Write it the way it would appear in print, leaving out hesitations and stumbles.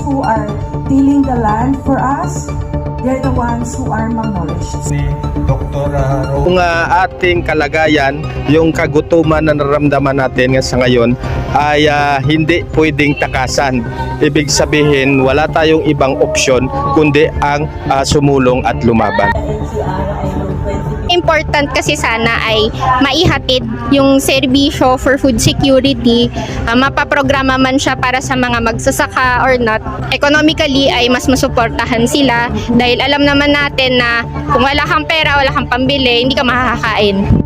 who are tilling the land for us, they're the ones who are malnourished. Si Dr. Kung ating kalagayan, yung kagutuman na nararamdaman natin sa ngayon ay hindi pwedeng takasan. Ibig sabihin, wala tayong ibang opsyon kundi ang sumulong at lumaban. Important kasi sana ay maihatid yung serbisyo for food security, mapaprograma man siya para sa mga magsasaka or not. Economically ay mas masuportahan sila dahil alam naman natin na kung wala kang pera, wala kang pambili, hindi ka makakakain.